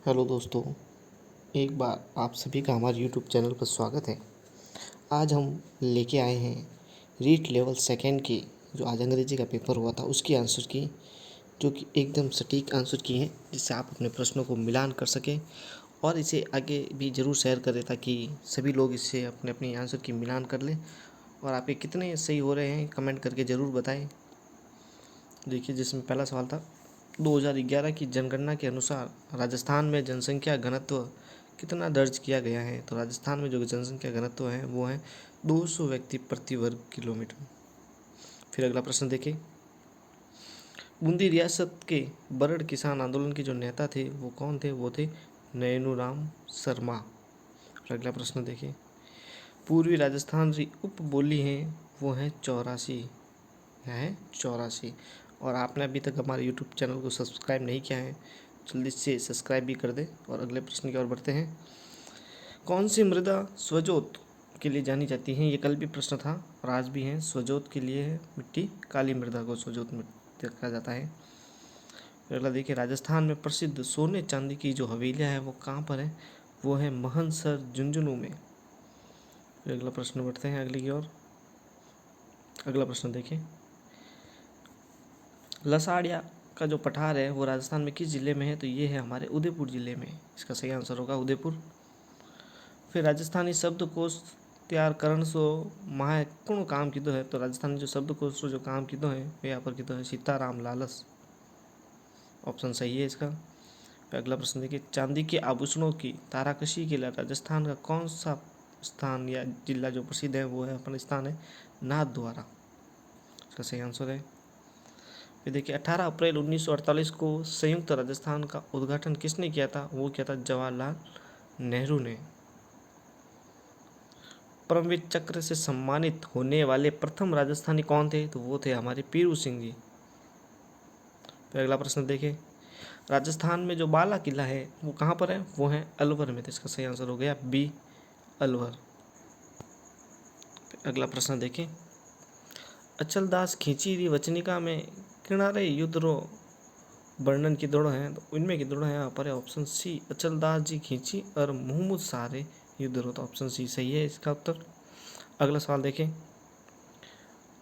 Hello दोस्तों, एक बार आप सभी का हमारे यूट्यूब चैनल पर स्वागत है। आज हम लेके आए हैं रीट लेवल सेकेंड की जो आज अंग्रेजी का पेपर हुआ था उसकी आंसर की, जो कि एकदम सटीक आंसर की हैं, जिससे आप अपने प्रश्नों को मिलान कर सकें और इसे आगे भी ज़रूर शेयर करें ताकि सभी लोग इससे अपने अपनी आंसर की मिलान कर लें। और आप ये कितने सही हो रहे हैं कमेंट करके ज़रूर बताएं। देखिए, जिसमें पहला सवाल था 2011 की जनगणना के अनुसार राजस्थान में जनसंख्या घनत्व कितना दर्ज किया गया है। तो राजस्थान में जो जनसंख्या घनत्व है वो है 200 व्यक्ति प्रति वर्ग किलोमीटर। फिर अगला प्रश्न देखें, बूंदी रियासत के बरड़ किसान आंदोलन के जो नेता थे वो कौन थे। वो थे नैनूराम शर्मा। फिर अगला प्रश्न देखें, पूर्वी राजस्थान की उप बोली हैं वो है चौरासी है 84। और आपने अभी तक हमारे यूट्यूब चैनल को सब्सक्राइब नहीं किया है, जल्दी से सब्सक्राइब भी कर दें। और अगले प्रश्न की ओर बढ़ते हैं, कौन सी मृदा स्वजोत के लिए जानी जाती है। ये कल भी प्रश्न था और आज भी है। स्वजोत के लिए है मिट्टी, काली मृदा को स्वजोत मिट्टी कहा जाता है। फिर अगला देखिए, राजस्थान में प्रसिद्ध सोने चांदी की जो हवेलियाँ हैं वो कहाँ पर है। वो है महनसर झुंझुनू में। फिर अगला प्रश्न बढ़ते हैं अगली की ओर। अगला प्रश्न देखिए, लसाड़िया का जो पठार है वो राजस्थान में किस जिले में है। तो ये है हमारे उदयपुर जिले में। इसका सही आंसर होगा उदयपुर। फिर राजस्थानी शब्दकोश तैयार करण सो माह कौन काम किदो है। तो राजस्थानी जो शब्दकोश जो काम किदो है वे यहाँ पर किदो है सीताराम लालस। ऑप्शन सही है इसका। फिर अगला प्रश्न देखिए, चांदी के आभूषणों की ताराकशी के लिए राजस्थान का कौन सा स्थान या जिला जो प्रसिद्ध है वो है अपना स्थान है नाथद्वारा। इसका सही आंसर है। फिर देखिए, 18 अप्रैल 1948 को संयुक्त राजस्थान का उद्घाटन किसने किया था। वो किया था जवाहरलाल नेहरू ने। परमवीर चक्र से सम्मानित होने वाले प्रथम राजस्थानी कौन थे। तो वो थे हमारे पीरू सिंह जी। फिर अगला प्रश्न देखें, राजस्थान में जो बाला किला है वो कहाँ पर है। वो है अलवर में। तो इसका सही आंसर हो गया बी, अलवर। फिर अगला प्रश्न देखें, अचलदास खींची री वचनिका में किनारे युद्ध रो वर्णन की दौड़ है। तो इनमें की दौड़ है यहाँ पर है ऑप्शन सी अचलदास जी खींची और मुहम्मद सारे युद्ध रो। तो ऑप्शन सी सही है इसका उत्तर। अगला सवाल देखें,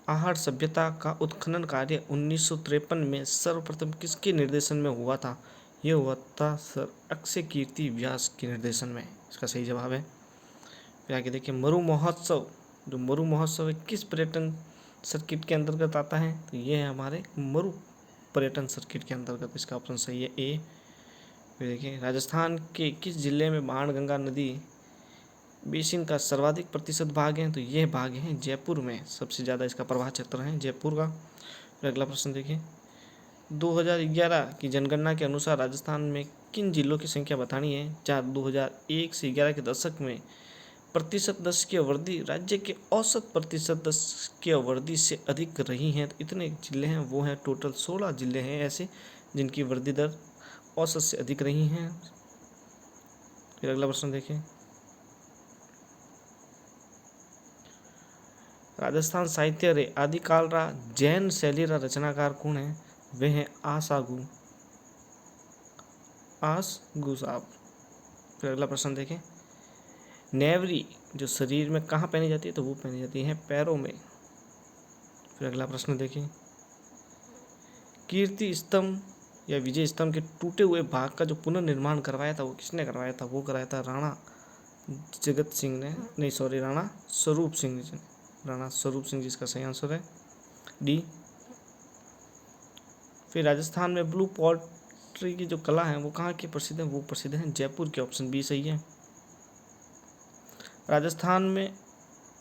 आहड़ सभ्यता का उत्खनन कार्य 1953 में सर्वप्रथम किसके निर्देशन में हुआ था। यह हुआ था सर अक्षय कीर्ति व्यास के निर्देशन में। इसका सही जवाब है। फिर आगे देखिए, मरु महोत्सव जो मरु महोत्सव है किस पर्यटन सर्किट के अंतर्गत आता है। तो ये है हमारे मरु पर्यटन सर्किट के अंतर्गत। इसका ऑप्शन सही है ए। फिर देखिए, राजस्थान के किस जिले में बाणगंगा नदी बेसिन का सर्वाधिक प्रतिशत भाग है। तो यह भाग है जयपुर में। सबसे ज़्यादा इसका प्रवाह क्षेत्र है जयपुर का। फिर अगला प्रश्न देखिए, 2011 की जनगणना के अनुसार राजस्थान में किन जिलों की संख्या बतानी है। जहाँ 2001 से 11 के दशक में प्रतिशत दशकीय वृद्धि राज्य के औसत प्रतिशत दशकीय वृद्धि से अधिक रही हैं। तो इतने जिले हैं वो हैं टोटल 16 जिले हैं ऐसे जिनकी वृद्धि दर औसत से अधिक रही हैं। फिर अगला प्रश्न देखें, राजस्थान साहित्य रे आदिकाल रा जैन शैली रा रचनाकार कौन है। वे हैं आसागु साहब। फिर अगला प्रश्न देखें, नेवरी जो शरीर में कहाँ पहनी जाती है। तो वो पहनी जाती है पैरों में। फिर अगला प्रश्न देखें, कीर्ति स्तंभ या विजय स्तंभ के टूटे हुए भाग का जो पुनर्निर्माण करवाया था वो किसने करवाया था। वो कराया था राणा जगत सिंह ने, नहीं सॉरी राणा स्वरूप सिंह जी ने। राणा स्वरूप सिंह जी इसका सही आंसर है डी। फिर राजस्थान में ब्लू पॉटरी की जो कला है वो कहाँ की प्रसिद्ध है। वो प्रसिद्ध है जयपुर के। ऑप्शन बी सही है। राजस्थान में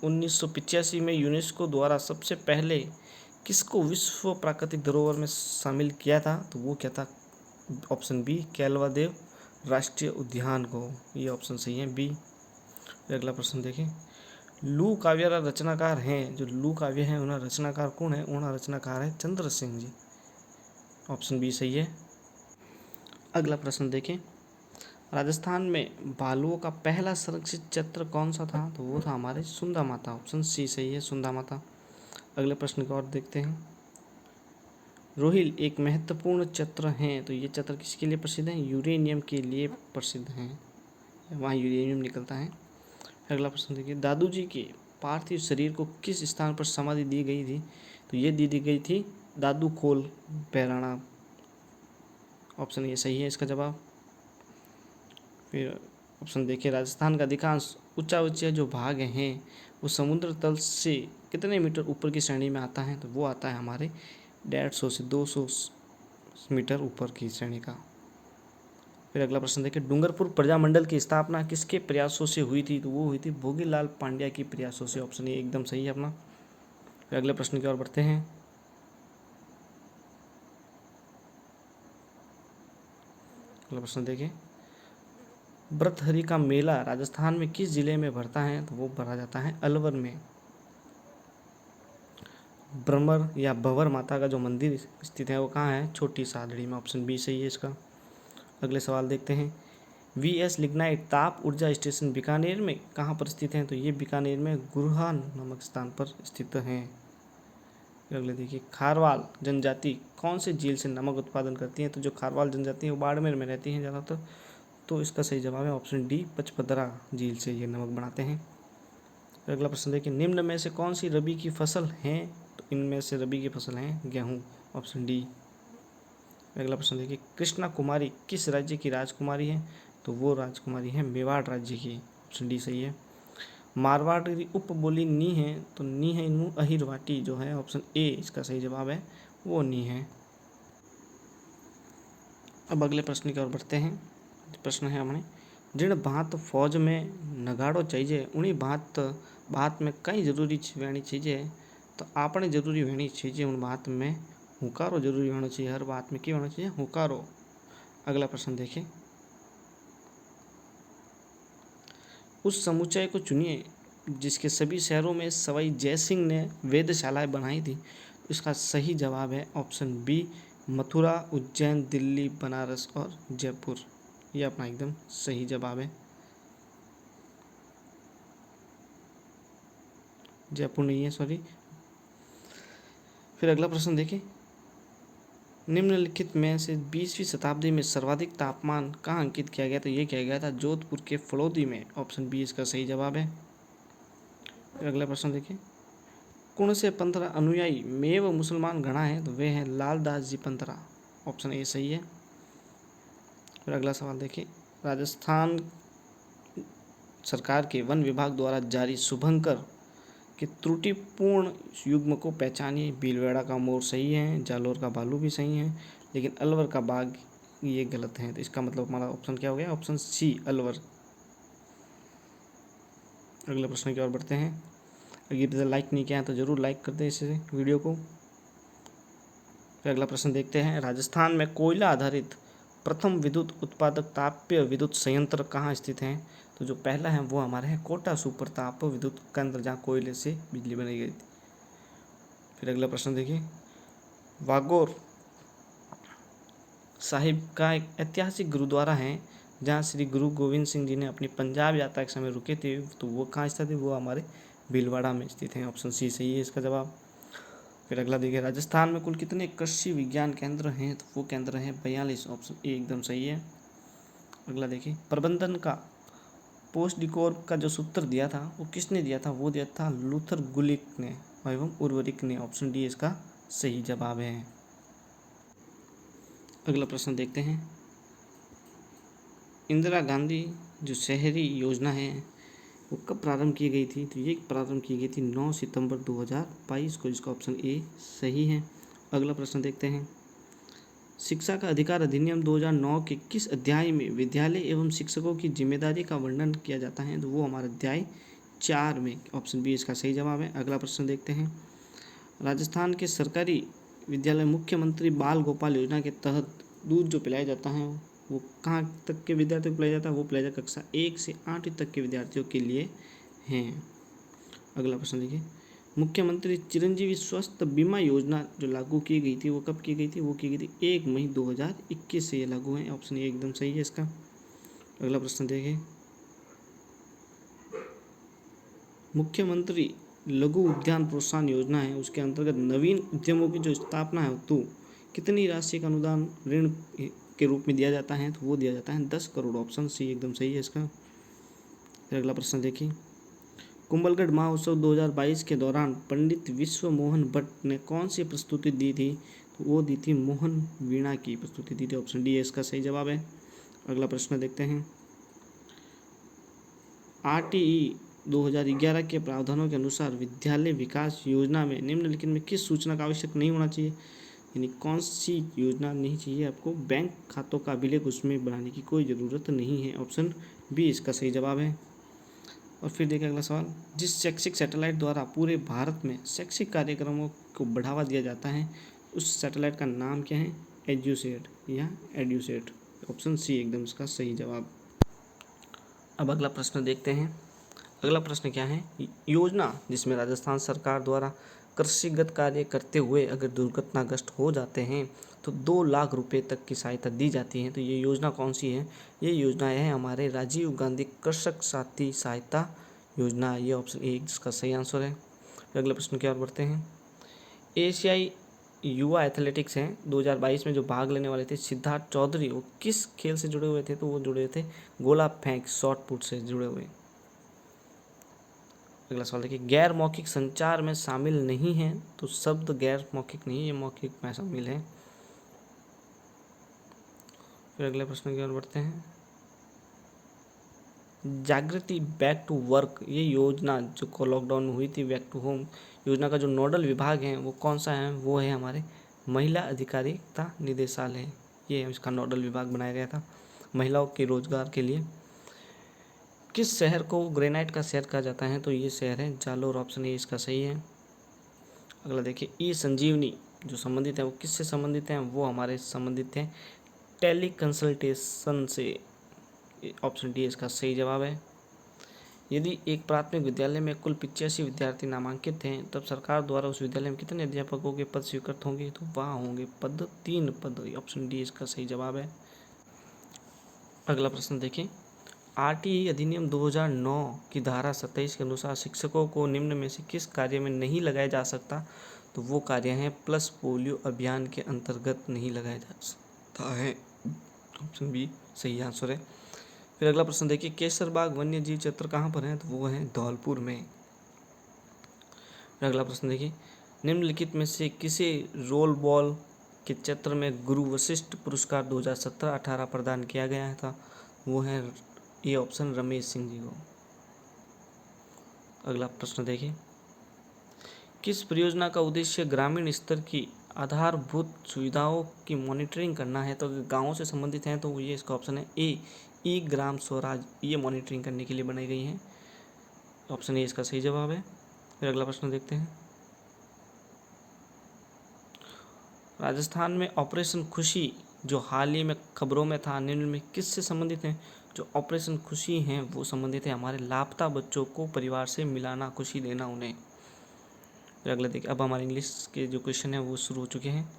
1985 में यूनेस्को द्वारा सबसे पहले किसको विश्व प्राकृतिक धरोहर में शामिल किया था। तो वो क्या था। ऑप्शन बी केलवादेव राष्ट्रीय उद्यान को। ये ऑप्शन सही है बी। अगला प्रश्न देखें, लू काव्य रचनाकार हैं जो लू काव्य हैं उन्हें रचनाकार कौन है। उन्हें रचनाकार है चंद्र सिंह जी। ऑप्शन बी सही है। अगला प्रश्न देखें, राजस्थान में भालुओं का पहला संरक्षित क्षेत्र कौन सा था। तो वो था हमारे सुंदा माता। ऑप्शन सी सही है सुंदा माता। अगले प्रश्न की ओर देखते हैं, रोहिल एक महत्वपूर्ण चक्र हैं, तो ये चक्र किसके लिए प्रसिद्ध है? यूरेनियम के लिए प्रसिद्ध हैं, वहाँ यूरेनियम निकलता है। अगला प्रश्न देखिए, दादू जी के पार्थिव शरीर को किस स्थान पर समाधि दी गई थी? तो ये दी गई थी दादू खोल बहराणा, ऑप्शन ये सही है इसका जवाब। फिर ऑप्शन देखिए, राजस्थान का अधिकांश ऊंचा जो भाग हैं वो समुद्र तल से कितने मीटर ऊपर की श्रेणी में आता है? तो वो आता है हमारे 150 से 200 मीटर ऊपर की श्रेणी का। फिर अगला प्रश्न देखिए, डूंगरपुर प्रजामंडल की स्थापना किसके प्रयासों से हुई थी? तो वो हुई थी भोगीलाल पांड्या के प्रयासों से, ऑप्शन ये एकदम सही है अपना। फिर अगले प्रश्न की ओर बढ़ते हैं। अगला प्रश्न देखिए, व्रतहरि का मेला राजस्थान में किस जिले में भरता है? तो वो भरा जाता है अलवर में। ब्रह्मर या भंवर माता का जो मंदिर स्थित है वो कहाँ है? छोटी सादड़ी में, ऑप्शन बी सही है इसका। अगले सवाल देखते हैं, वीएस लिग्नाइट ताप ऊर्जा स्टेशन बीकानेर में कहाँ पर स्थित है? तो ये बीकानेर में गुरहा नामक स्थान पर स्थित है। अगले देखिए, खारवाल जनजाति कौन से झील से नमक उत्पादन करती है? तो जो खारवाल जनजाति है वो बाड़मेर में रहती है ज़्यादातर, तो इसका सही जवाब है ऑप्शन डी, पचपदरा झील से ये नमक बनाते हैं। अगला प्रश्न देखिए, निम्न में से कौन सी रबी की फसल है? तो इनमें से रबी की फसल है गेहूँ, ऑप्शन डी। अगला प्रश्न देखिए, कृष्णा कुमारी किस राज्य की राजकुमारी है? तो वो राजकुमारी है मेवाड़ राज्य की, ऑप्शन डी सही है। मारवाड़ी उपबोली नी है, तो नी है इनू अहिरवाटी जो है, ऑप्शन ए इसका सही जवाब है, वो नी है। अब अगले प्रश्न की ओर बढ़ते हैं। प्रश्न है हमारे, जिन भांत फौज में नगाड़ो चाहिए उन्हीं भात में कई जरूरी वेणी चाहिए, तो आपने जरूरी वेणी चाहिए उन बात में हुकारो जरूरी होना चाहिए, हर बात में क्या होना चाहिए? हुकारो। अगला प्रश्न देखिए, उस समुच्चय को चुनिए जिसके सभी शहरों में सवाई जयसिंह ने वेधशालाएं बनाई थी। इसका सही जवाब है ऑप्शन बी, मथुरा, उज्जैन, दिल्ली, बनारस और जयपुर। ये अपना एकदम सही जवाब है। जयपुर नहीं है, सॉरी। फिर अगला प्रश्न देखिए, निम्नलिखित में से 20वीं शताब्दी में सर्वाधिक तापमान कहाँ अंकित किया गया? तो ये किया गया था जोधपुर के फलौदी में, ऑप्शन बी इसका सही जवाब है। फिर अगला प्रश्न देखिए, कौन से पंथरा अनुयायी मेव मुसलमान गणा है? तो वे हैं लालदास जी पंथरा, ऑप्शन ए सही है। फिर अगला सवाल देखिए, राजस्थान सरकार के वन विभाग द्वारा जारी शुभंकर के त्रुटिपूर्ण युग्म को पहचानिए। भीलवाड़ा का मोर सही है, जालोर का भालू भी सही है, लेकिन अलवर का बाघ ये गलत है। तो इसका मतलब हमारा ऑप्शन क्या हो गया? Option c Alwar. अगले प्रश्न की ओर बढ़ते हैं। अगर ये लाइक नहीं किया है तो ज़रूर लाइक कर दें इस वीडियो को। फिर अगला प्रश्न देखते हैं, राजस्थान में कोयला आधारित प्रथम विद्युत उत्पादक तापीय विद्युत संयंत्र कहाँ स्थित हैं? तो जो पहला है वो हमारा है कोटा सुपर ताप विद्युत केंद्र, जहाँ कोयले से बिजली बनाई गई थी। फिर अगला प्रश्न देखिए, वागोर साहिब का एक ऐतिहासिक गुरुद्वारा है जहाँ श्री गुरु गोविंद सिंह जी ने अपनी पंजाब यात्रा के समय रुके थे, तो वो कहाँ स्थित है? वो हमारे भीलवाड़ा में स्थित है, ऑप्शन सी सही है इसका जवाब। फिर अगला देखिए, राजस्थान में कुल कितने कृषि विज्ञान केंद्र हैं? तो वो केंद्र हैं 42, ऑप्शन ए एकदम सही है। अगला देखिए, प्रबंधन का पोस्ट डिकोर का जो सूत्र दिया था वो किसने दिया था? वो दिया था लूथर गुलिक ने एवं उर्वरिक ने, ऑप्शन डी इसका सही जवाब है। अगला प्रश्न देखते हैं, इंदिरा गांधी जो शहरी योजना है वो कब प्रारंभ की गई थी? तो ये प्रारंभ की गई थी 9 सितंबर 2022 को, इसका ऑप्शन ए सही है। अगला प्रश्न देखते हैं, शिक्षा का अधिकार अधिनियम 2009 के किस अध्याय में विद्यालय एवं शिक्षकों की जिम्मेदारी का वर्णन किया जाता है? तो वो हमारा अध्याय 4 में, ऑप्शन बी इसका सही जवाब है। अगला प्रश्न देखते हैं, राजस्थान के सरकारी विद्यालय मुख्यमंत्री बाल गोपाल योजना के तहत दूध जो पिलाया जाता है वो कहाँ तक के विद्यार्थियों को पिलाया जाता है? वो पिलाया जाता है कक्षा 1 से 8 तक के विद्यार्थियों के लिए हैं। अगला प्रश्न देखिए, मुख्यमंत्री चिरंजीवी स्वास्थ्य बीमा योजना जो लागू की गई थी वो कब की गई थी? वो की गई थी 1 मई 2021 से ये लागू है, ऑप्शन ए एकदम सही है इसका। अगला प्रश्न देखिए, मुख्यमंत्री लघु उद्यान प्रोत्साहन योजना है उसके अंतर्गत नवीन उद्यमों की जो स्थापना है हेतु कितनी राशि का अनुदान ऋण के रूप में दिया जाता है, तो वो दिया जाता है 10 करोड़। ऑप्शन सी एकदम सही है इसका। फिर अगला प्रश्न देखिए, कुंभलगढ़ महोत्सव 2022 के दौरान पंडित विश्व मोहन भट्ट ने कौन सी प्रस्तुति दी थी, तो वो दी थी मोहन वीणा की प्रस्तुति दी थी। ऑप्शन डी इसका सही जवाब है। अगला प्रश्न देखते हैं, आरटीई 2011 के प्रावधानों के अनुसार विद्यालय विकास योजना में निम्नलिखित में किस सूचना का आवश्यक नहीं होना चाहिए, यानी कौन सी योजना नहीं चाहिए आपको, बैंक खातों का अभिलेख उसमें बनाने की कोई ज़रूरत नहीं है। ऑप्शन बी इसका सही जवाब है। और फिर देखिए अगला सवाल, जिस शैक्षिक सैटेलाइट द्वारा पूरे भारत में शैक्षिक कार्यक्रमों को बढ़ावा दिया जाता है उस सैटेलाइट का नाम क्या है, एड्यूसेट या एड्यूसेट। ऑप्शन सी एकदम इसका सही जवाब। अब अगला प्रश्न देखते हैं। अगला प्रश्न क्या है, योजना जिसमें राजस्थान सरकार द्वारा कृषिगत कार्य करते हुए अगर दुर्घटनाग्रस्त हो जाते हैं तो 2 लाख रुपए तक की सहायता दी जाती है, तो ये योजना कौन सी है, ये योजना है हमारे राजीव गांधी कृषक साथी सहायता योजना। ये ऑप्शन ए जिसका सही आंसर है। फिर अगले प्रश्न की ओर बढ़ते हैं, एशियाई युवा एथलेटिक्स हैं 2022 में जो भाग लेने वाले थे सिद्धार्थ चौधरी, वो किस खेल से जुड़े हुए थे, तो वो जुड़े हुए थे गोला फेंक शॉट पुट से जुड़े हुए। अगला सवाल देखिए, गैर मौखिक संचार में शामिल नहीं है, तो शब्द गैर मौखिक नहीं, ये मौखिक में शामिल है। फिर अगले प्रश्न की ओर बढ़ते हैं, जागृति बैक टू वर्क, ये योजना जो लॉकडाउन में हुई थी बैक टू होम योजना का जो नोडल विभाग है वो कौन सा है, वो है हमारे महिला अधिकारिता निदेशालय। ये इसका नोडल विभाग बनाया गया था महिलाओं के रोजगार के लिए। किस शहर को ग्रेनाइट का शहर कहा जाता है, तो ये शहर है जालोर। ऑप्शन ए इसका सही है। अगला देखिए, ई संजीवनी जो संबंधित है वो किससे संबंधित हैं, वो हमारे संबंधित हैं टेली कंसल्टेशन से। ऑप्शन डी इसका सही जवाब है। यदि एक प्राथमिक विद्यालय में कुल 85 विद्यार्थी नामांकित हैं तब सरकार द्वारा उस विद्यालय में कितने अध्यापकों के पद स्वीकृत होंगे, तो वहाँ होंगे पद 3 पद। ऑप्शन डी इसका सही जवाब है। अगला प्रश्न देखिए, आरटीई अधिनियम 2009 की धारा 27 के अनुसार शिक्षकों को निम्न में से किस कार्य में नहीं लगाया जा सकता, तो वो कार्य है प्लस पोलियो अभियान के अंतर्गत नहीं लगाया जा सकता है। ऑप्शन बी सही आंसर है। फिर अगला प्रश्न देखिए, केसरबाग वन्य जीव क्षेत्र कहाँ पर है, तो वो है धौलपुर में। फिर अगला प्रश्न देखिए, निम्नलिखित में से किसे रोल बॉल के क्षेत्र में गुरु वशिष्ठ पुरस्कार 2017-18 प्रदान किया गया था, वो है ये ऑप्शन रमेश सिंह जी को। अगला प्रश्न देखिए, किस परियोजना का उद्देश्य ग्रामीण स्तर की आधारभूत सुविधाओं की मॉनिटरिंग करना है, तो गाँवों से संबंधित हैं तो ये इसका ऑप्शन है ए ई ग्राम स्वराज, ये मॉनिटरिंग करने के लिए बनाई गई हैं। ऑप्शन ए इसका सही जवाब है। फिर अगला प्रश्न देखते हैं, राजस्थान में ऑपरेशन खुशी जो हाल ही में खबरों में था निम्न में किससे संबंधित हैं, जो ऑपरेशन खुशी हैं वो संबंधित है हमारे लापता बच्चों को परिवार से मिलाना, खुशी देना उन्हें। फिर अगला देखिए, अब हमारे इंग्लिश के जो क्वेश्चन है वो शुरू हो चुके हैं।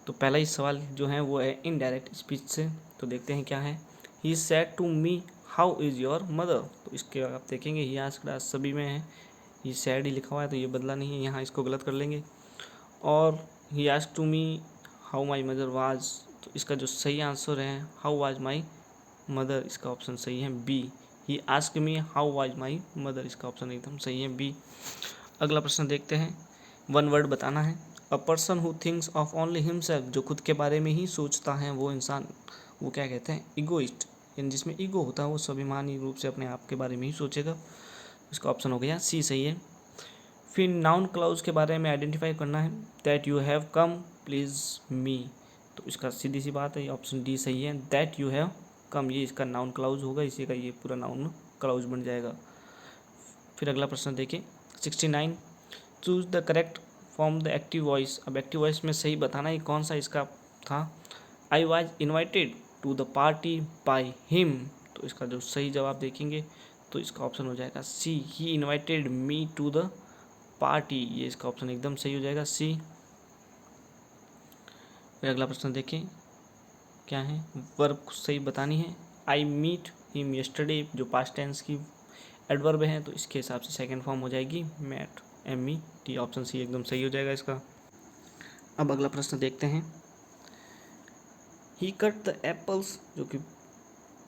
तो पहला ही सवाल जो है वो है इनडायरेक्ट स्पीच से, तो देखते हैं क्या है। He said to me how is your mother, तो इसके आप देखेंगे ही आस्क्ड आज सभी में है, ये सैड ही लिखा हुआ है तो ये बदला नहीं है, यहाँ इसको गलत कर लेंगे। और he asked to me how my mother was, तो इसका जो सही आंसर है हाउ वाज माई मदर, इसका ऑप्शन सही है b. He asked me how was my mother, इसका ऑप्शन एकदम सही है बी। अगला प्रश्न देखते हैं, वन वर्ड बताना है। A person who thinks of only himself, जो खुद के बारे में ही सोचता है वो इंसान, वो क्या कहते हैं, इगोइस्ट, यानी जिसमें ईगो होता है वो स्वाभिमानी रूप से अपने आप के बारे में ही सोचेगा। इसका ऑप्शन हो गया सी सही है। फिर नाउन क्लाउज के बारे में आइडेंटिफाई करना है, that you have come please me, तो इसका सीधी सी बात है ऑप्शन डी सही है, दैट यू हैव कम, ये इसका नाउन क्लाउज होगा, इसी का ये पूरा नाउन क्लाउज बन जाएगा। फिर अगला प्रश्न देखिए 69, choose the correct form the active voice, अब एक्टिव वॉइस में सही बताना ही कौन सा इसका था। I was invited to the party by him, तो इसका जो सही जवाब देखेंगे तो इसका ऑप्शन हो जाएगा C, he invited me to the party, ये इसका ऑप्शन एकदम सही हो जाएगा सी। फिर अगला प्रश्न देखें क्या है, वर्ब सही बतानी है। आई मीट हिम यस्टरडे, जो पास्ट टेंस की एडवर्ब है तो इसके हिसाब से सेकंड फॉर्म हो जाएगी मैट, MET, ऑप्शन सी एकदम सही हो जाएगा इसका। अब अगला प्रश्न देखते हैं, ही कट द एप्पल्स जो कि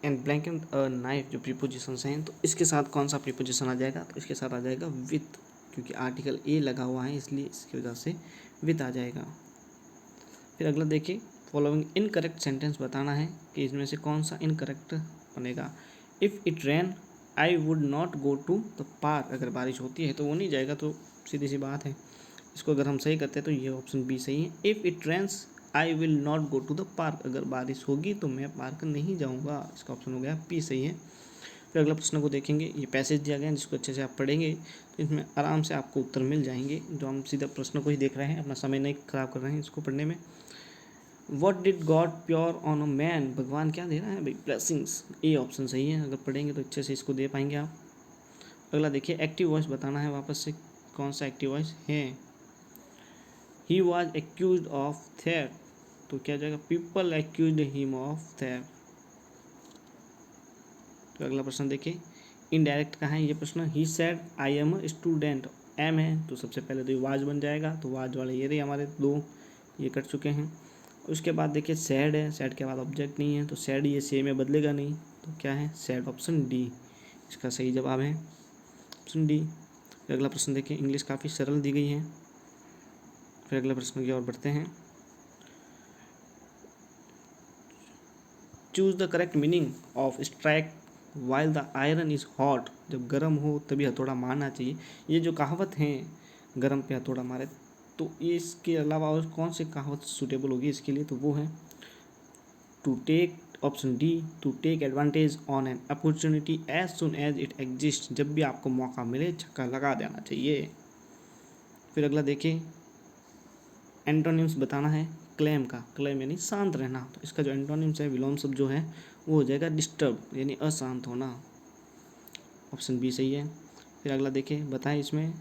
एंड ब्लैंक एंड नाइफ जो प्रीपोजिशंस हैं, तो इसके साथ कौन सा प्रीपोजिशन आ जाएगा, तो इसके साथ आ जाएगा विथ, क्योंकि आर्टिकल ए लगा हुआ है इसलिए इसकी वजह से विथ आ जाएगा। फिर अगला देखिए, फॉलोइंग इनकरेक्ट सेंटेंस बताना है कि इसमें से कौन सा इनकरेक्ट बनेगा। If it rain I would not go to the park, अगर बारिश होती है तो वो नहीं जाएगा, तो सीधी सी बात है। इसको अगर हम सही करते हैं तो ये ऑप्शन बी सही है। If it rains I will not go to the park, अगर बारिश होगी तो मैं पार्क नहीं जाऊँगा, इसका ऑप्शन हो गया पी सही है। फिर अगला प्रश्न को देखेंगे, ये पैसेज दिया गया है जिसको अच्छे से आप पढ़ेंगे तो इसमें आराम से आपको उत्तर मिल जाएंगे। जो हम सीधा प्रश्न को ही देख रहे हैं, अपना समय नहीं खराब कर रहे हैं इसको पढ़ने में। What did God pure on a man, भगवान क्या दे रहा है भाई, ब्लेसिंग्स, ए ऑप्शन सही है। अगर पढ़ेंगे तो अच्छे से इसको दे पाएंगे आप। अगला देखिए, एक्टिव वॉइस बताना है वापस से, कौन सा एक्टिव वॉइस है। He was accuse of theft, तो क्या जाएगा, people accuse him of theft. तो अगला प्रश्न देखिए, इनडायरेक्ट का है ये प्रश्न। He said I am a student, am है तो सबसे पहले तो ये वाज बन जाएगा, तो वाज वाले ये रहे हमारे दो, ये कट चुके हैं। उसके बाद देखिए सैड है, सैड के बाद ऑब्जेक्ट नहीं है, तो सैड ये से में बदलेगा नहीं, तो क्या है, सैड, ऑप्शन डी इसका सही जवाब है, ऑप्शन डी। फिर अगला प्रश्न देखिए, इंग्लिश काफ़ी सरल दी गई है। फिर अगले प्रश्न की ओर बढ़ते हैं। Choose the correct meaning of strike while the iron is hot, जब गर्म हो तभी हथौड़ा मारना चाहिए। ये जो कहावत है गर्म पे हथौड़ा मारे, तो ये इसके अलावा और कौन सी कहावत सूटेबल होगी इसके लिए, तो वो है to take, option d, to take advantage on an opportunity as soon as it exist, जब भी आपको मौका मिले छक्का लगा देना चाहिए। फिर अगला देखिए, एंटोनिम्स बताना है क्लेम का, क्लेम यानी शांत रहना, तो इसका जो एंटोनिम्स है, विलोम शब्द जो है वो हो जाएगा डिस्टर्ब, यानी अशांत होना, ऑप्शन बी सही है। फिर अगला देखिए, बताएं इसमें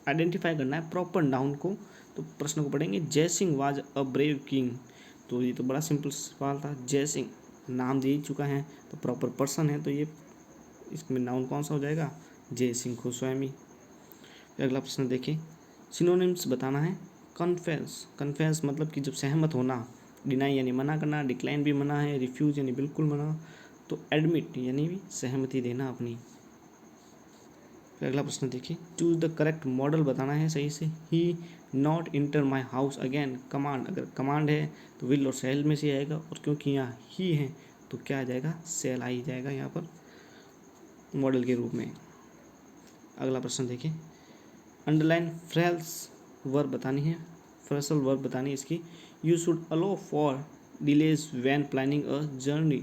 आइडेंटिफाई करना है प्रॉपर नाउन को, तो प्रश्न को पढ़ेंगे। जय Singh was a brave king, तो ये तो बड़ा सिंपल सवाल था। जय सिंह नाम दे ही चुका है, तो प्रॉपर पर्सन है, तो ये इसमें नाउन कौन सा हो जाएगा, जय सिंह गोस्वामी। फिर अगला प्रश्न देखिए, सिनोनिम्स बताना है। कन्फेंस, कन्फेंस मतलब कि जब सहमत होना, डिनाई यानी मना करना, डिक्लाइन भी मना है, रिफ्यूज यानी बिल्कुल मना, तो एडमिट यानी भी सहमति देना अपनी। फिर अगला प्रश्न देखिए, चूज द करेक्ट मॉडल बताना है सही से। He not enter my house again, command, अगर कमांड है तो विल और सेल में से आएगा, और क्योंकि यहाँ ही है तो क्या आ जाएगा, सेल आ ही जाएगा यहाँ पर मॉडल के रूप में। अगला प्रश्न देखिए, अंडरलाइन फ्रेल्स वर्ब बतानी है, फ्रेसल वर्ब बतानी है इसकी। You should allow for delays when planning a journey,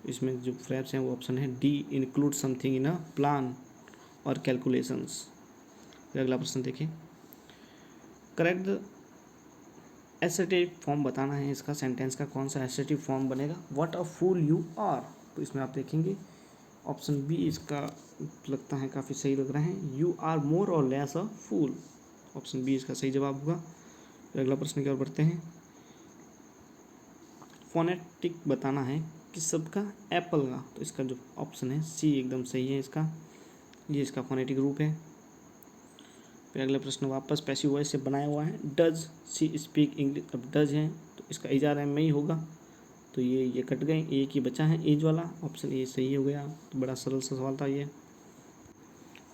इसमें जो फ्रेब्स हैं वो ऑप्शन है d, include something in a plan or calculations. फिर अगला प्रश्न देखिए, करेक्ट द एसर्टिव फॉर्म बताना है इसका, सेंटेंस का कौन सा एसर्टिव फॉर्म बनेगा। What a fool you are, तो इसमें आप देखेंगे ऑप्शन बी इसका लगता है काफ़ी सही लग रहा है। You are more or less a fool, option B इसका सही जवाब होगा। फिर अगला प्रश्न की ओर बढ़ते हैं। फोनेटिक बताना है किस शब्द का, एप्पल का, तो इसका जो ऑप्शन है सी एकदम सही है इसका, ये इसका फोनेटिक रूप है। फिर अगला प्रश्न वापस पैसिव वॉइस से बनाया हुआ है। डज सी स्पीक इंग्लिश, अब डज है तो इसका इजार एम में ही होगा, तो ये कट गए, एक ही बचा है एज वाला, ऑप्शन ए सही हो गया। तो बड़ा सरल सा सवाल था ये।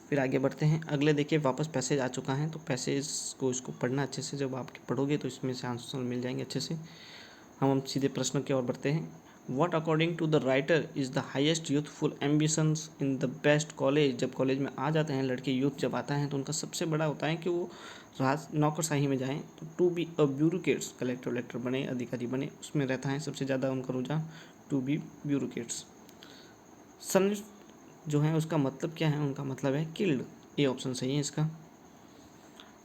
फिर आगे बढ़ते हैं। अगले देखिए, वापस पैसेज आ चुका है, तो पैसेज को इसको पढ़ना अच्छे से, जब आप पढ़ोगे तो इसमें से आंसर मिल जाएंगे अच्छे से। हम सीधे प्रश्न की ओर बढ़ते हैं। What according to the writer is the highest youthful ambitions in the best college, जब कॉलेज में आ जाते हैं लड़के, यूथ जब आता है तो उनका सबसे बड़ा होता है कि वो राज नौकरशाही में जाएँ, तो to be a bureaucrats, collector वलेक्टर बने, अधिकारी बने, उसमें रहता है सबसे ज़्यादा उनका रुझान, टू बी ब्यूरोक्रेट्स। सन जो है उसका मतलब क्या है, उनका मतलब है किल्ड, ये ऑप्शन सही है इसका।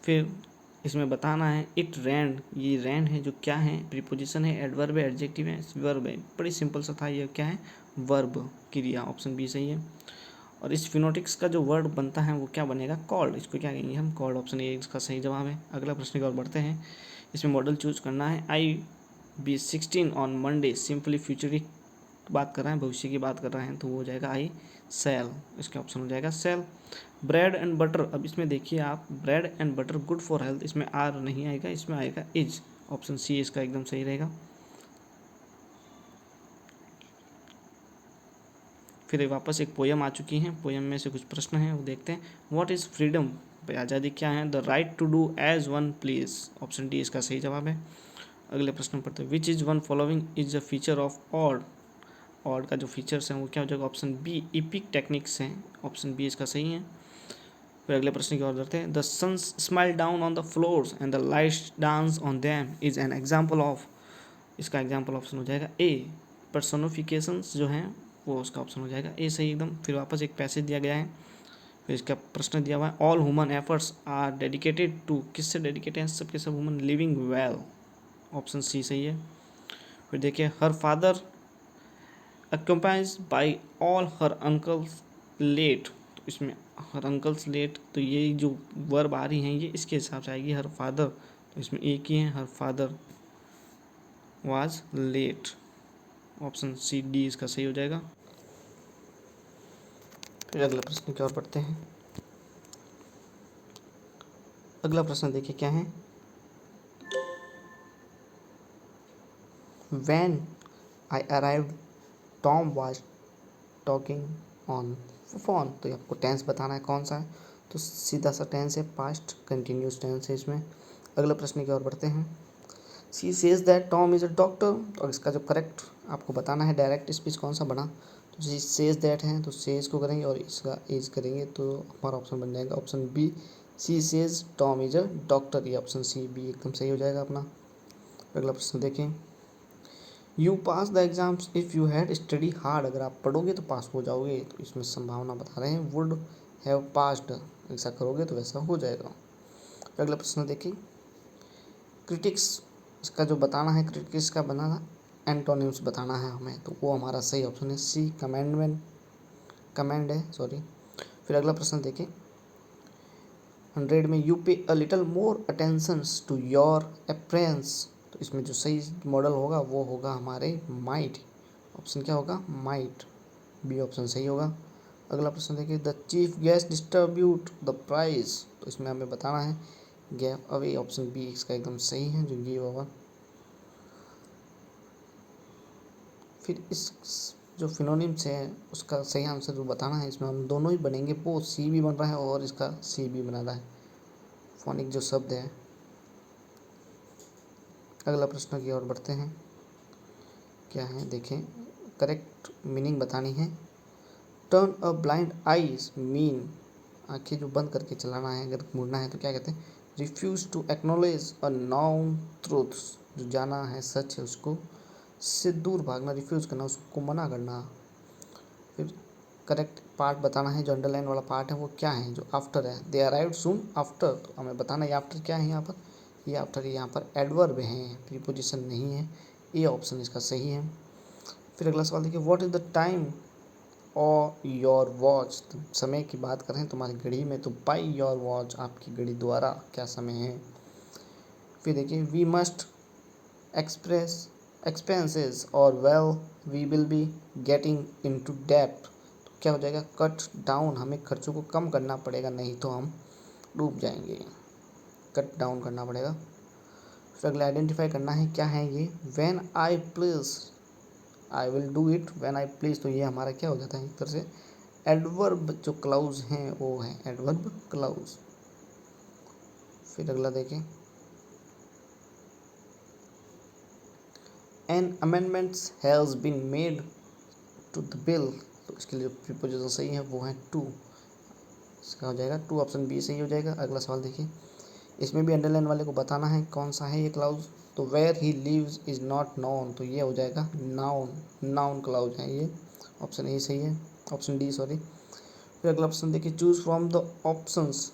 फिर इसमें बताना है इट रैंड, ये रैंड है जो क्या है, प्रीपोजिशन है, एडवर्ब है, एडजेक्टिव है, वर्ब है, बड़ी सिंपल सा था, ये क्या है, वर्ब, क्रिया, ऑप्शन बी सही है। और इस फिनोटिक्स का जो वर्ड बनता है वो क्या बनेगा, कॉल्ड, इसको क्या कहेंगे हम, कॉल्ड, ऑप्शन ए इसका सही जवाब है। अगला प्रश्न की ओर बढ़ते हैं। इसमें मॉडल चूज करना है। आई बी 16 ऑन मंडे, सिंपली फ्यूचरिक बात कर रहे हैं, भविष्य की बात कर रहे हैं, तो वो हो जाएगा आई सेल, इसका ऑप्शन हो जाएगा सेल। ब्रेड एंड बटर, अब इसमें देखिए आप, bread and butter good for health, इसमें आर नहीं आएगा, इसमें आएगा इज, ऑप्शन सी इसका एकदम सही रहेगा। फिर वापस एक पोयम आ चुकी है, पोयम में से कुछ प्रश्न हैं वो देखते हैं। व्हाट इज़ फ्रीडम, भाई आज़ादी क्या है? The right to do as one please, option d इसका सही जवाब है। अगले प्रश्न पढ़ते हैं। Which is one following is a feature of ode, ode का जो फीचर्स हैं वो क्या हो जाएगा? ऑप्शन बी इपिक टेक्निक्स हैं, ऑप्शन बी इसका सही है। फिर अगले प्रश्न की ओर बढ़ते हैं। The suns smile down on the flowers and the lights dance on them is an example of, इसका एग्जाम्पल ऑप्शन हो जाएगा ए पर्सोनिफिकेशंस जो हैं वो उसका ऑप्शन हो जाएगा ए सही एकदम। फिर वापस एक पैसेज दिया गया है, फिर इसका प्रश्न दिया हुआ है। All human efforts are dedicated to, किससे डेडिकेटेड हैं? सब के सब human living well, option C सही है। फिर देखिए her father occupies by all her uncles late, तो इसमें हर अंकल्स लेट, तो ये जो वर्ब आ रही हैं ये इसके हिसाब से आएगी। हर फादर, तो इसमें एक ही है, her father was late, option c d इसका सही हो जाएगा। फिर अगला प्रश्न की ओर पढ़ते हैं। अगला प्रश्न देखिए क्या है। When I arrived, Tom was talking on phone, तो ये आपको टेंस बताना है कौन सा है, तो सीधा सा टेंस है, पास्ट कंटिन्यूस टेंस है इसमें। अगले प्रश्न की ओर बढ़ते हैं। She says that Tom is a doctor, और इसका जो करेक्ट आपको बताना है डायरेक्ट स्पीच कौन सा बना, तो सी सेज दैट है तो सेज को करेंगे और इसका इज करेंगे, तो हमारा ऑप्शन बन जाएगा option b c says Tom is a doctor, ये ऑप्शन सी बी एकदम सही हो जाएगा अपना। अगला प्रश्न देखें। You pass the exams if you had study hard, अगर आप पढ़ोगे तो पास हो जाओगे, तो इसमें संभावना बता रहे हैं वुड हैव पास्ड, ऐसा करोगे तो वैसा हो जाएगा। अगला प्रश्न देखिए। क्रिटिक्स, इसका जो बताना है क्रिटिक्स का बनाना एंटोनिम्स बताना है हमें, तो वो हमारा सही ऑप्शन है सी कमेंडमेंट, कमेंड है सॉरी। फिर अगला प्रश्न देखिए। 100 में you pay a little more attentions to your appearance, तो इसमें जो सही मॉडल होगा वो होगा हमारे माइट, ऑप्शन क्या होगा? माइट, बी ऑप्शन सही होगा। अगला प्रश्न देखिए। The chief guest distribute the prize, तो इसमें हमें बताना है गैप अवे, ऑप्शन बी इसका एकदम सही है जो गिव ओवर। फिर इस जो फिनोनिम्स है उसका सही आंसर जो बताना है, इसमें हम दोनों ही बनेंगे, वो सी भी बन रहा है और इसका सी भी बना रहा है, फोनिक जो शब्द है। अगला प्रश्न की ओर बढ़ते हैं। क्या है देखें। करेक्ट मीनिंग बतानी है। Turn a blind eyes mean, आंखें जो बंद करके चलाना है, अगर मुड़ना है तो क्या कहते हैं? Refuse to acknowledge a known truths, जो जाना है सच है उसको से दूर भागना, रिफ्यूज़ करना, उसको मना करना। फिर करेक्ट पार्ट बताना है, जो अंडरलाइन वाला पार्ट है वो क्या है? जो आफ्टर है। दे अराइव्ड सून आफ्टर, तो हमें बताना है आफ्टर क्या है यहाँ पर? ये आफ्टर यहाँ पर एडवर्ब हैं, प्रीपोजिशन नहीं है, ये ऑप्शन इसका सही है। फिर अगला सवाल देखिए। व्हाट इज़ द टाइम और योर वॉच, समय की बात करें तुम्हारी घड़ी में, तो बाई योर वॉच, आपकी घड़ी द्वारा क्या समय है। फिर देखिए। We must express expenses or we'll we will be getting into depth, तो क्या हो जाएगा? कट डाउन, हमें खर्चों को कम करना पड़ेगा, नहीं तो हम डूब जाएंगे, कट डाउन करना पड़ेगा। फिर अगला आइडेंटिफाई करना है क्या है ये। When I please I will do it when I please, तो ये हमारा क्या हो जाता है एक तरह से एडवर्ब, जो क्लाउज हैं वो हैं एडवर्ब क्लाउज। फिर अगला देखें। An amendments has been made to the bill, तो इसके लिए जो प्रीपोजिशन सही है वो है टू, इसका हो जाएगा टू, ऑप्शन बी सही हो जाएगा। अगला सवाल देखिए। इसमें भी अंडरलाइन वाले को बताना है कौन सा है ये क्लाउज, तो where he lives is not known, तो ये हो जाएगा नाउन, नाउन क्लाउज है ये, ऑप्शन ए सही है, ऑप्शन डी सॉरी। फिर अगला ऑप्शन देखिए। Choose from the options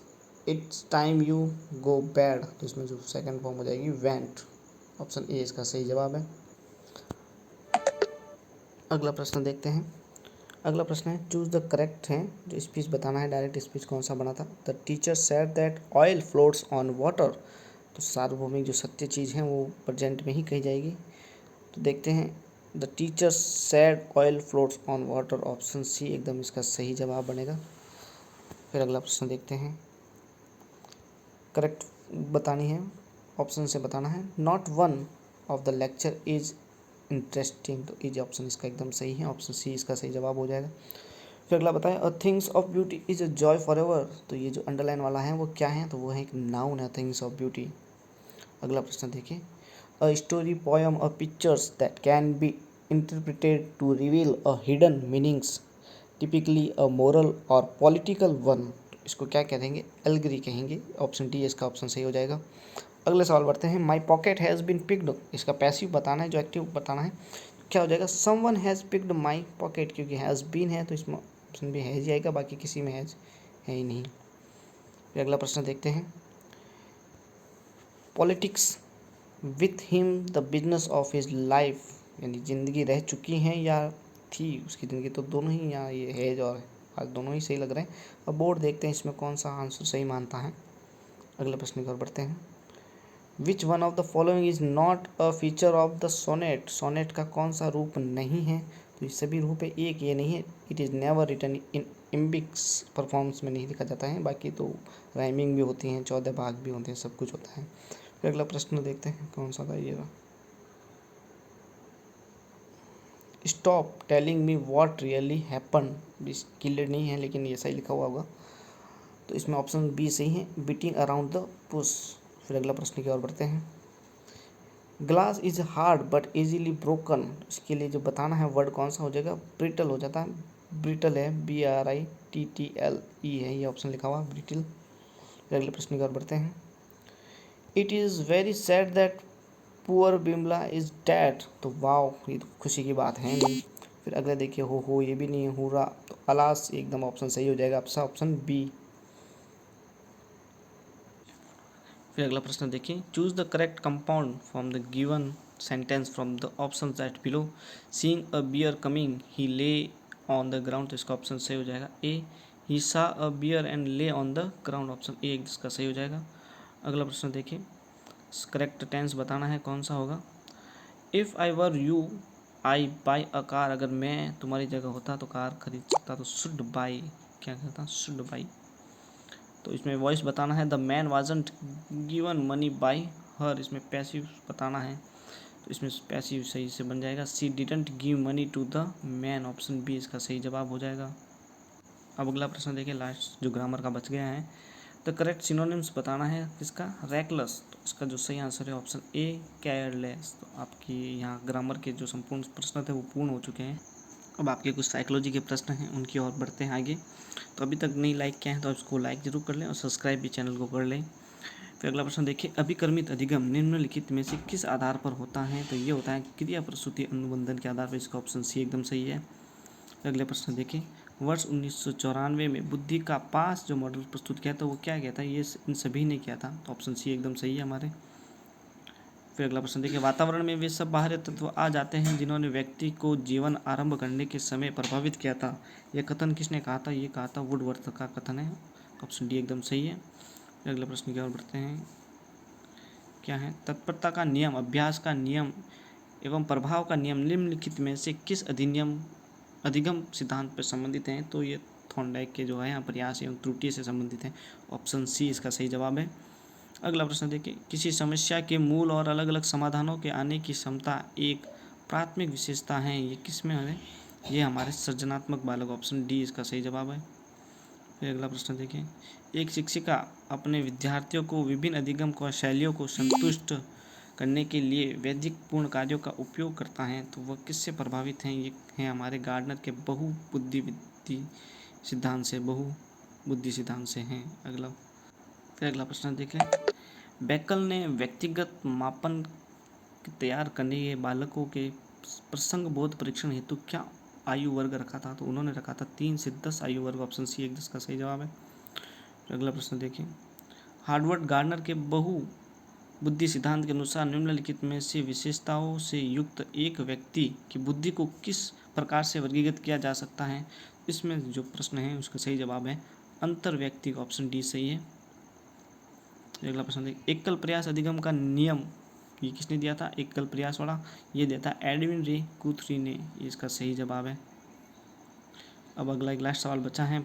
it's time you go bad, तो इसमें जो सेकंड फॉर्म हो जाएगी वेंट, ऑप्शन ए इसका सही जवाब है। अगला प्रश्न देखते हैं। अगला प्रश्न है चूज़ द करेक्ट है, जो स्पीच बताना है डायरेक्ट स्पीच कौन सा बना था। The teacher said that oil floats on water, तो सार्वभौमिक जो सत्य चीज़ है वो प्रेजेंट में ही कही जाएगी, तो देखते हैं। The teacher said oil floats on water, option c एकदम इसका सही जवाब बनेगा। फिर अगला प्रश्न देखते हैं। करेक्ट बतानी है, ऑप्शन से बताना है। Not one of the lecture is interesting, तो इज ऑप्शन इसका एकदम सही है, ऑप्शन सी इसका सही जवाब हो जाएगा। फिर अगला बताएं, a things of beauty is a joy for ever, तो ये जो अंडरलाइन वाला है वो क्या है, तो वो है एक नाउन है, थिंग्स ऑफ ब्यूटी। अगला प्रश्न देखिए, a story, poem or pictures that can be interpreted to reveal a hidden meanings, typically a moral or political one, इसको क्या कहेंगे, एल्गरी कहेंगे, ऑप्शन डी इसका ऑप्शन सही हो जाएगा। अगले सवाल बढ़ते हैं, my pocket has been picked, इसका पैसिव बताना है, जो एक्टिव बताना है, क्या हो जाएगा, someone has picked my pocket, क्योंकि हैज़ बीन है तो इसमें ऑप्शन भी हैज़ ही आएगा, बाकी किसी में हैज़ है ही नहीं। फिर अगला प्रश्न देखते हैं, politics with him the business of his life, यानी ज़िंदगी रह चुकी हैं या थी उसकी ज़िंदगी, तो दोनों ही यहाँ ये हैज और आज दोनों ही सही लग रहे हैं। अब बोर्ड देखते हैं इसमें कौन सा आंसर सही मानता है। अगले प्रश्न की ओर बढ़ते हैं, which one of the following is not a feature of the sonnet, sonnet का कौन सा रूप नहीं है, तो ये सभी रूप है, एक ये नहीं है, it is never written in iambics performs में नहीं लिखा जाता है, बाकी तो राइमिंग भी होती हैं, 14 भाग भी होते हैं, सब कुछ होता है। फिर अगला प्रश्न देखते हैं कौन सा था ये, stop telling me what really happen, clear नहीं है लेकिन ये सही लिखा हुआ होगा, तो इसमें ऑप्शन बी सही है, बीटिंग अराउंड द पुश। फिर अगला प्रश्न की ओर बढ़ते हैं, glass is hard but easily broken, इसके लिए जो बताना है वर्ड कौन सा हो जाएगा, ब्रिटल हो जाता है, ब्रिटल है, BRITTLE है, ये ऑप्शन लिखा हुआ ब्रिटल। फिर अगले प्रश्न की ओर बढ़ते हैं, it is very sad that poor Bimla is dead, तो वाओ ये तो खुशी की बात है नहीं। फिर अगले देखिए, हो ये भी नहीं है, हुर्रा, तो अलास एकदम ऑप्शन सही हो जाएगा, आपका ऑप्शन बी। फिर अगला प्रश्न देखिए, choose the correct compound from the given sentence from the option that below, seeing a bear coming he lay on the ground, तो इसका ऑप्शन सही हो जाएगा ए, ही सा अ बियर एंड ले on the ground, option A इसका सही हो जाएगा। अगला प्रश्न देखिए, करेक्ट टेंस बताना है कौन सा होगा, if I were you I by a car, अगर मैं तुम्हारी जगह होता तो कार खरीद सकता, तो शुड बाई, क्या कहता, शुड बाई। तो इसमें वॉइस बताना है, the man wasn't given money by her, इसमें पैसिव बताना है, तो इसमें पैसिव सही से बन जाएगा, she didn't give money to the man, option B इसका सही जवाब हो जाएगा। अब अगला प्रश्न देखिए, लास्ट जो ग्रामर का बच गया है, द करेक्ट सिनोनिम्स बताना है किसका, रैकलेस, तो इसका जो सही आंसर है ऑप्शन ए, केयरलेस। तो आपकी यहाँ ग्रामर के जो संपूर्ण प्रश्न थे वो पूर्ण हो चुके हैं। अब आपके कुछ साइकोलॉजी के प्रश्न हैं, उनकी ओर बढ़ते हैं आगे। तो अभी तक नहीं लाइक किया है तो इसको लाइक जरूर कर लें और सब्सक्राइब भी चैनल को कर लें। फिर अगला प्रश्न देखिए, अभिकर्मित अधिगम निम्नलिखित में से किस आधार पर होता है, तो ये होता है क्रिया प्रस्तुति अनुबंधन के आधार पर, इसका ऑप्शन सी एकदम सही है। अगले प्रश्न देखिए, वर्ष 1994 में बुद्धि का पास जो मॉडल प्रस्तुत किया था वो क्या किया था, ये इन सभी ने किया था, तो ऑप्शन सी एकदम सही है हमारे। फिर अगला प्रश्न देखिए, वातावरण में वे सब बाहरी तत्व आ जाते हैं जिन्होंने व्यक्ति को जीवन आरंभ करने के समय प्रभावित किया था, यह कथन किसने कहा था, ये कहा था वुडवर्थ का कथन है, ऑप्शन डी एकदम सही है। फिर अगले प्रश्न की ओर बढ़ते हैं, क्या है, तत्परता का नियम, अभ्यास का नियम एवं प्रभाव का नियम निम्नलिखित में से किस अधिगम सिद्धांत पर संबंधित हैं, तो ये थॉर्नडाइक के जो है यहाँ प्रयास एवं त्रुटि से संबंधित हैं, ऑप्शन सी इसका सही जवाब है। अगला प्रश्न देखिए, किसी समस्या के मूल और अलग अलग समाधानों के आने की क्षमता एक प्राथमिक विशेषता है, ये किस में है, ये हमारे सृजनात्मक बालक, ऑप्शन डी इसका सही जवाब है। फिर अगला प्रश्न देखिए, एक शिक्षिका अपने विद्यार्थियों को विभिन्न अधिगम शैलियों को संतुष्ट करने के लिए वैदिकपूर्ण कार्यों का उपयोग करता है, तो वह किससे प्रभावित हैं, ये हैं हमारे गार्डनर के बहुबुद्धि सिद्धांत से, बहुबुद्धि सिद्धांत से हैं। फिर अगला प्रश्न देखें, बैकल ने व्यक्तिगत मापन तैयार करने के बालकों के प्रसंग बोध परीक्षण हेतु क्या आयु वर्ग रखा था, तो उन्होंने रखा था 3 से 10 आयु वर्ग, ऑप्शन सी 10 का सही जवाब है। फिर अगला प्रश्न देखिए, हार्वर्ड गार्डनर के बहुबुद्धि सिद्धांत के अनुसार निम्नलिखित में से विशेषताओं से युक्त एक व्यक्ति की बुद्धि को किस प्रकार से वर्गीकृत किया जा सकता है, इसमें जो प्रश्न है उसका सही जवाब है अंतर व्यक्ति, ऑप्शन डी सही है। अगला प्रश्न देखिए, एकल प्रयास अधिगम का नियम ये किसने दिया था, एकल प्रयास वाला, ये देता एडविन रे गुथ्री ने, ये इसका सही जवाब है। अब अगला एक लास्ट सवाल बचा है,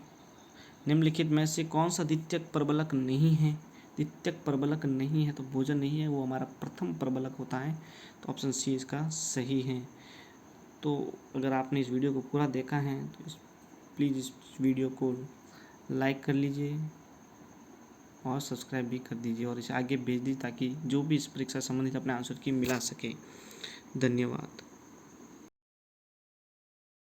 निम्नलिखित में से कौन सा द्वितीयक प्रबलक नहीं है, द्वितीयक प्रबलक नहीं है तो भोजन नहीं है, वो हमारा प्रथम प्रबलक होता है। तो ऑप्शन सी इसका सही है। तो अगर आपने इस वीडियो को पूरा देखा है तो प्लीज़ इस वीडियो को लाइक कर लीजिए और सब्सक्राइब भी कर दीजिए और इसे आगे भेज दीजिए ताकि जो भी इस परीक्षा संबंधित अपने आंसर की मिला सके। धन्यवाद।